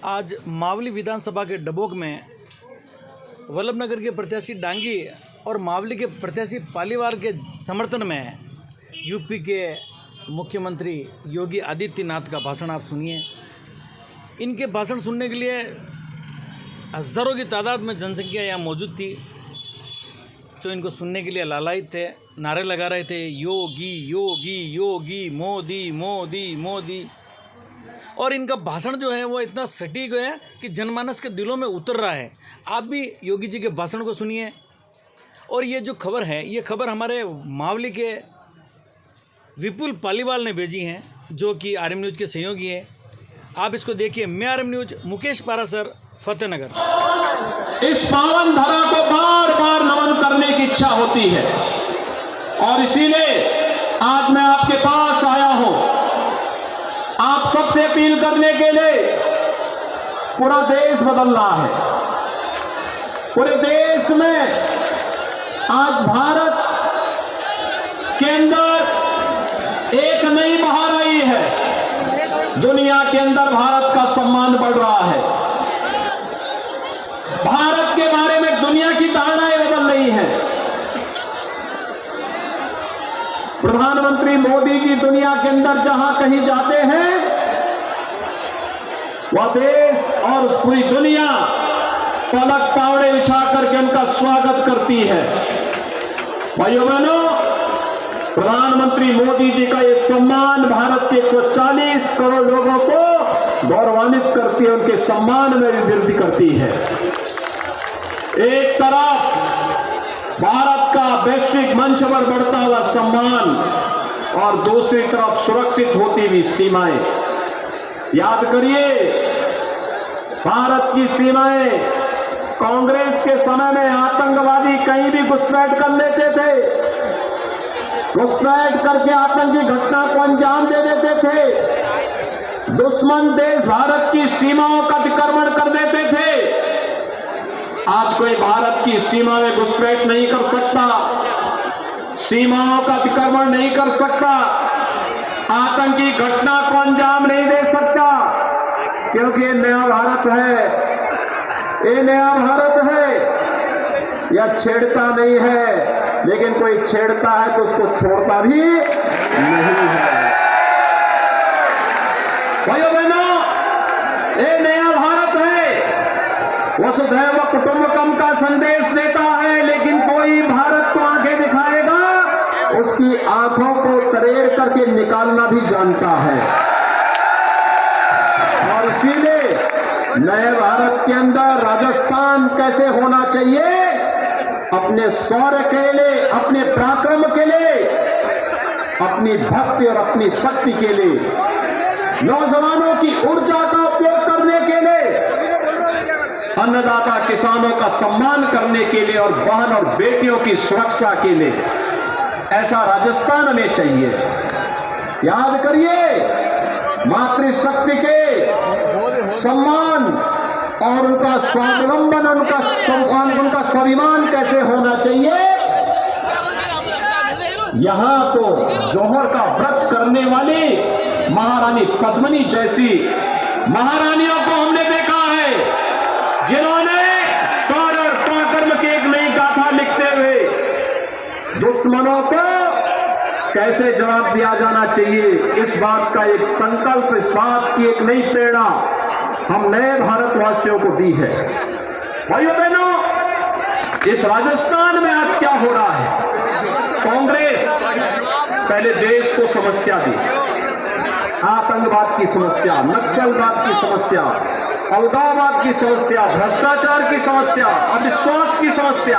आज मावली विधानसभा के डबोक में वल्लभनगर के प्रत्याशी डांगी और मावली के प्रत्याशी पालीवाल के समर्थन में यूपी के मुख्यमंत्री योगी आदित्यनाथ का भाषण आप सुनिए। इनके भाषण सुनने के लिए हज़ारों की तादाद में जनसंख्या यहाँ मौजूद थी, जो इनको सुनने के लिए लालायित थे, नारे लगा रहे थे योगी योगी योगी, मोदी मोदी मोदी। और इनका भाषण जो है वो इतना सटीक है कि जनमानस के दिलों में उतर रहा है। आप भी योगी जी के भाषण को सुनिए। और ये जो खबर है, ये खबर हमारे मावली के विपुल पालीवाल ने भेजी हैं, जो कि आरएम न्यूज़ के सहयोगी हैं। आप इसको देखिए। मैं आरएम न्यूज़ मुकेश पारासर, फतेहनगर। इस पावन धरा को बार बार नमन करने की इच्छा होती है और इसीलिए आज मैं आपके पास आया हूं, आप सबसे अपील करने के लिए। पूरा देश बदल रहा है, पूरे देश में आज भारत के अंदर एक नई बहार आई है। दुनिया के अंदर भारत का सम्मान बढ़ रहा है। भारत के बारे में दुनिया की धारणाएं बदल रही हैं। प्रधानमंत्री मोदी जी दुनिया के अंदर जहां कहीं जाते हैं, वह देश और पूरी दुनिया पलक पावड़े बिछा करके उनका स्वागत करती है। भाइयों बहनों, प्रधानमंत्री मोदी जी का ये सम्मान भारत के 140 करोड़ लोगों को गौरवान्वित करती है, उनके सम्मान में भी वृद्धि करती है। एक तरफ भारत का वैश्विक मंच पर बढ़ता हुआ सम्मान और दूसरी तरफ सुरक्षित होती हुई सीमाएं। याद करिए, भारत की सीमाएं कांग्रेस के समय में आतंकवादी कहीं भी घुसपैठ कर लेते थे, घुसपैठ करके आतंकी घटना को अंजाम दे देते थे। दुश्मन देश भारत की सीमाओं का अतिक्रमण कर देते थे। आज कोई भारत की सीमा में घुसपैठ नहीं कर सकता, सीमाओं का अतिक्रमण नहीं कर सकता, आतंकी घटना को अंजाम नहीं दे सकता, क्योंकि ये नया भारत है। ये नया भारत है, यह छेड़ता नहीं है, लेकिन कोई छेड़ता है तो उसको छोड़ता भी नहीं है। भाइयों बहनों, ये नया भारत है, वसुधैव कुटुंबकम का संदेश देता है, लेकिन कोई भारत को आंखें दिखाएगा, उसकी आंखों को तरेड़ करके निकालना भी जानता है। और इसीलिए नए भारत के अंदर राजस्थान कैसे होना चाहिए, अपने शौर्य के लिए, अपने पराक्रम के लिए, अपनी भक्ति और अपनी शक्ति के लिए, नौजवानों की ऊर्जा का उपयोग करने के लिए, अन्नदाता किसानों का सम्मान करने के लिए और बहन और बेटियों की सुरक्षा के लिए, ऐसा राजस्थान में चाहिए। याद करिए, मातृशक्ति के सम्मान और उनका स्वावलंबन, उनका सम्मान, उनका स्वाभिमान कैसे होना चाहिए। यहां तो जौहर का व्रत करने वाली महारानी पद्मिनी जैसी महारानियों को हमने देखा है, जिन्होंने शौर्य और पराक्रम की एक नई गाथा लिखते हुए दुश्मनों को कैसे जवाब दिया जाना चाहिए, इस बात का एक संकल्प, इस बात की एक नई प्रेरणा हम नए भारतवासियों को दी है। भाइयों बहनों, इस राजस्थान में आज क्या हो रहा है। कांग्रेस पहले देश को समस्या दी, आतंकवाद की समस्या, नक्सलवाद की समस्या, अलगाववाद की समस्या, भ्रष्टाचार की समस्या, अविश्वास की समस्या,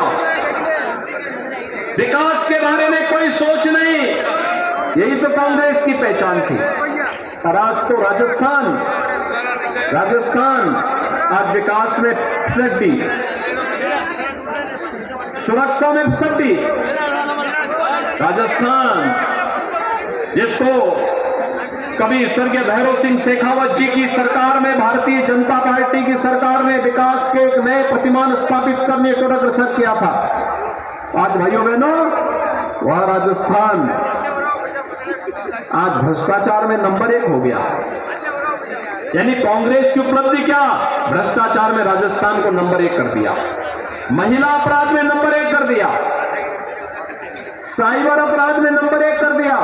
विकास के बारे में कोई सोच नहीं। यही तो कांग्रेस की पहचान थी। और आज तो राजस्थान आज विकास में फिसड्डी, सुरक्षा में फिसड्डी। राजस्थान जिसको कभी स्वर्गीय भैरव सिंह शेखावत जी की सरकार में, भारतीय जनता पार्टी की सरकार में विकास के एक नए प्रतिमान स्थापित करने को अग्रसर किया था, आज भाइयों बहनों वह राजस्थान आज भ्रष्टाचार में नंबर 1 हो गया। यानी कांग्रेस की उपलब्धि क्या? भ्रष्टाचार में राजस्थान को नंबर 1 कर दिया, महिला अपराध में नंबर 1 कर दिया, साइबर अपराध में नंबर 1 कर दिया,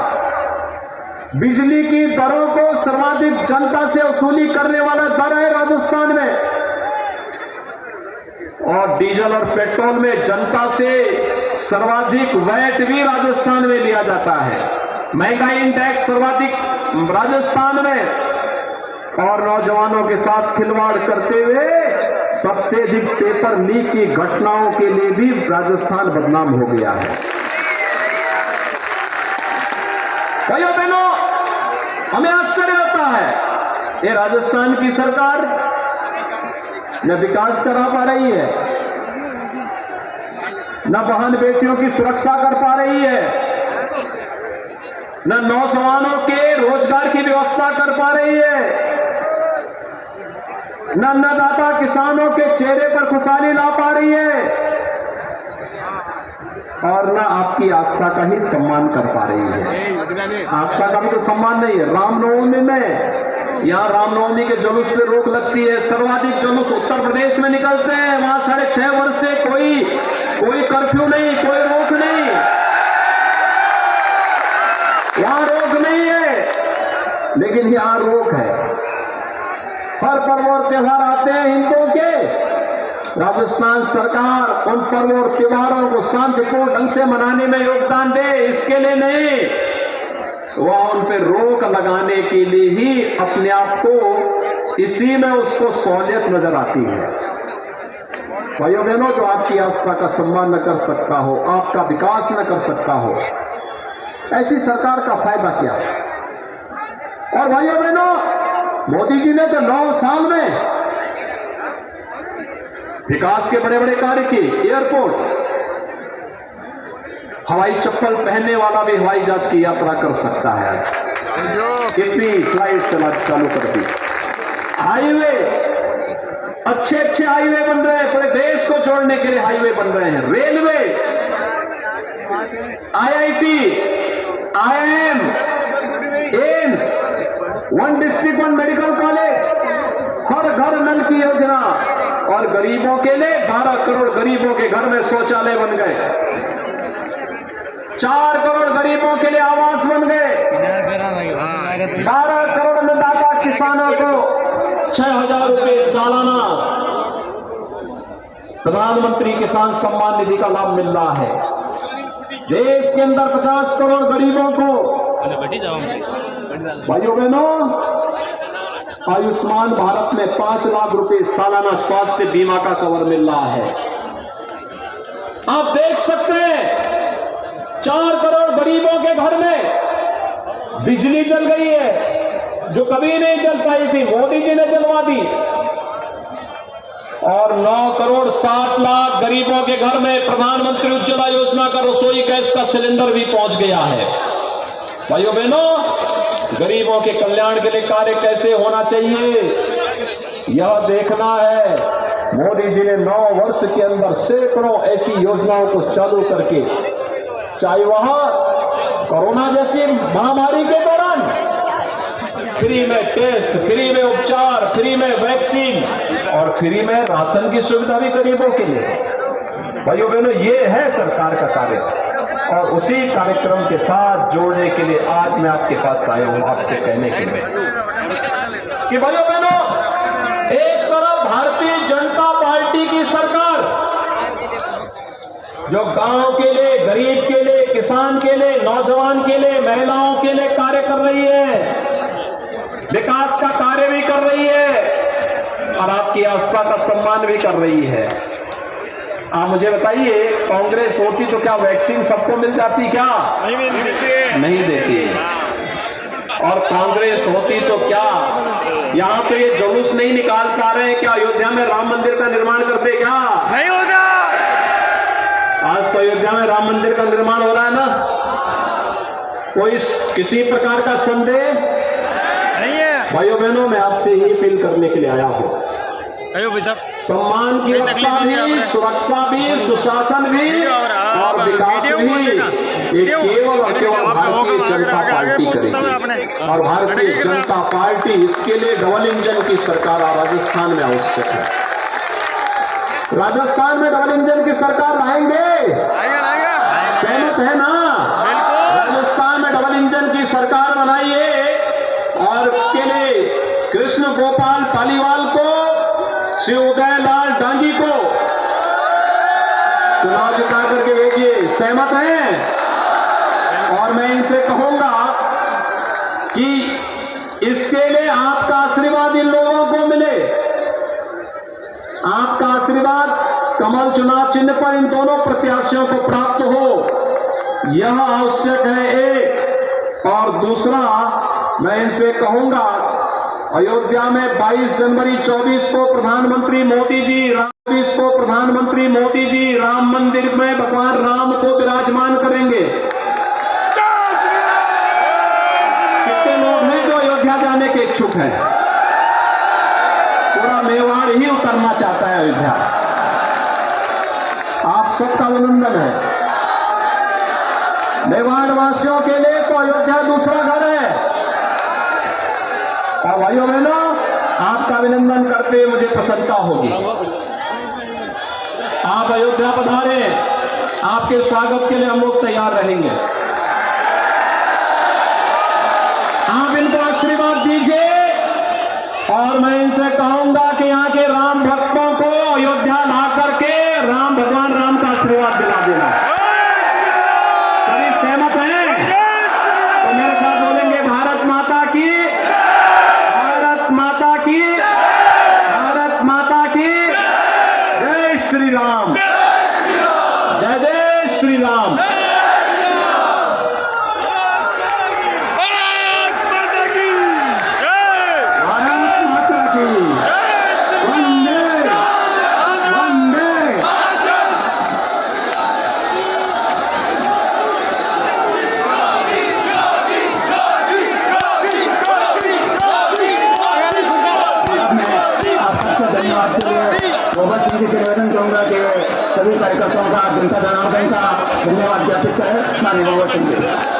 बिजली की दरों को सर्वाधिक जनता से वसूली करने वाला दर है राजस्थान में, और डीजल और पेट्रोल में जनता से सर्वाधिक वैट भी राजस्थान में लिया जाता है। महंगाई इंडेक्स सर्वाधिक राजस्थान में, और नौजवानों के साथ खिलवाड़ करते हुए सबसे अधिक पेपर लीक की घटनाओं के लिए भी राजस्थान बदनाम हो गया है। भाइयों बहनों, हमें आश्चर्य होता है, ये राजस्थान की सरकार न विकास करा पा रही है, न बहन बेटियों की सुरक्षा कर पा रही है, न नौजवानों के रोजगार की व्यवस्था कर पा रही है, न अन्नदाता किसानों के चेहरे पर खुशहाली ला पा रही है, और न आपकी आस्था का ही सम्मान कर पा रही है। आस्था का भी तो सम्मान नहीं है। रामनवमी में, यहां रामनवमी के जुलूस पे रोक लगती है, सर्वाधिक जुलूस उत्तर प्रदेश में निकलते हैं, वहां 6.5 वर्ष से कोई कर्फ्यू नहीं, कोई रोक नहीं, यहां रोक नहीं है, लेकिन यहां रोक है। हर पर्व और त्योहार आते हैं हिंदुओं के, राजस्थान सरकार उन पर्व और त्योहारों को शांतिपूर्ण ढंग से मनाने में योगदान दे, इसके लिए नहीं, वह उन पर रोक लगाने के लिए ही अपने आप को, इसी में उसको सहूलियत नजर आती है। भाइयों बहनों, जो आपकी आस्था का सम्मान न कर सकता हो, आपका विकास न कर सकता हो, ऐसी सरकार का फायदा क्या? और भाइयों बहनों, मोदी जी ने तो 9 साल में विकास के बड़े बड़े कार्य किए। एयरपोर्ट, हवाई चप्पल पहनने वाला भी हवाई जहाज की यात्रा कर सकता है, कितनी फ्लाइट चालू कर दी। हाईवे, अच्छे हाईवे बन रहे हैं, पूरे देश को जोड़ने के लिए हाईवे बन रहे हैं। Railway, IIT, IIM, AIIMS, 1 district 1 medical college, हर घर नल की योजना, और गरीबों के लिए 12 करोड़ गरीबों के घर में शौचालय बन गए, 4 करोड़ गरीबों के लिए आवास बन गए, 12 करोड़ अन्नदाता किसानों को 6,000 रुपए सालाना प्रधानमंत्री किसान सम्मान निधि का लाभ मिल रहा है। देश के अंदर 50 करोड़ गरीबों को, भाइयों बहनों, आयुष्मान भारत में 5 लाख रुपए सालाना स्वास्थ्य बीमा का कवर मिल रहा है। आप देख सकते हैं 4 करोड़ गरीबों के घर में बिजली जल गई है, जो कभी नहीं जल पाई थी, मोदी जी ने जलवा दी। और 9 करोड़ 60 लाख गरीबों के घर में प्रधानमंत्री उज्ज्वला योजना का रसोई गैस का सिलेंडर भी पहुंच गया है। भाइयों बहनों, गरीबों के कल्याण के लिए कार्य कैसे होना चाहिए, यह देखना है। मोदी जी ने 9 वर्ष के अंदर सैकड़ों ऐसी योजनाओं को चालू करके, चाहे वह कोरोना जैसी महामारी के दौरान फ्री में टेस्ट, फ्री में उपचार, फ्री में वैक्सीन, और फ्री में राशन की सुविधा भी गरीबों के लिए। भाइयों बहनों, ये है सरकार का कार्य, और उसी कार्यक्रम के साथ जोड़ने के लिए आज मैं आपके पास आया हूं, आपसे कहने के लिए कि भाइयों बहनों, एक तरफ भारतीय जनता पार्टी की सरकार जो गांव के लिए, गरीब के लिए, किसान के लिए, नौजवान के लिए, महिलाओं के लिए कार्य कर रही है, विकास का कार्य भी कर रही है, और आपकी आस्था का सम्मान भी कर रही है। आप मुझे बताइए, कांग्रेस होती तो क्या वैक्सीन सबको मिल जाती? क्या नहीं देती। और कांग्रेस होती तो क्या यहाँ पे ये जुलूस नहीं निकाल पा रहे हैं? क्या अयोध्या में राम मंदिर का निर्माण करते? क्या नहीं होता? आज तो अयोध्या में राम मंदिर का निर्माण हो रहा है ना, कोई किसी प्रकार का संदेह नहीं है। भाइयों बहनों, मैं आपसे ही अपील करने के लिए आया हूँ, सम्मान की रक्षा भी, सुरक्षा भी, सुशासन भी और विकास भी, ये केवल और केवल भारतीय जनता पार्टी करेगी और भारतीय जनता पार्टी इसके लिए डबल इंजन की सरकार राजस्थान में आवश्यक है। राजस्थान में डबल इंजन की सरकार लाएंगे, सहमत है ना? राजस्थान में डबल इंजन की सरकार बनाइए और इसके लिए कृष्ण गोपाल पालीवाल को, श्री उदयलाल डांगी को चुनाव जिता करके भेजिए। सहमत हैं? और मैं इनसे कहूंगा कि इसके लिए आपका आशीर्वाद इन लोगों को मिले। आपका आशीर्वाद कमल चुनाव चिन्ह पर इन दोनों प्रत्याशियों को प्राप्त हो, यह आवश्यक है एक। और दूसरा, मैं इनसे कहूंगा अयोध्या में 22 जनवरी 24 को प्रधानमंत्री मोदी जी राम मंदिर में भगवान राम को विराजमान करेंगे। कितने लोग हैं जो अयोध्या जाने के इच्छुक हैं? पूरा मेवाड़ ही उतरना चाहता है अयोध्या। आप सबका अभिनंदन है। मेवाड़ वासियों के लिए तो अयोध्या दूसरा घर है। और भाइयों बहनों, आपका अभिनंदन करते मुझे प्रसन्नता होगी। आप अयोध्या पधारे, आपके स्वागत के लिए हम लोग तैयार रहेंगे। आप इनको आशीर्वाद दीजिए और मैं इनसे कहूंगा कि यहाँ के राम भक्तों को अयोध्या ला करके भगवान राम का आशीर्वाद दिला देना। सभी सहमत हैं? तो मेरे साथ बोलेंगे भारत माता की, भारत माता की, भारत माता की जय श्री राम, जय जय श्री राम। निवेदन करूंगा कि सभी कार्यकर्ताओं का जनता जनार्दन का धन्यवाद ज्ञापित करें।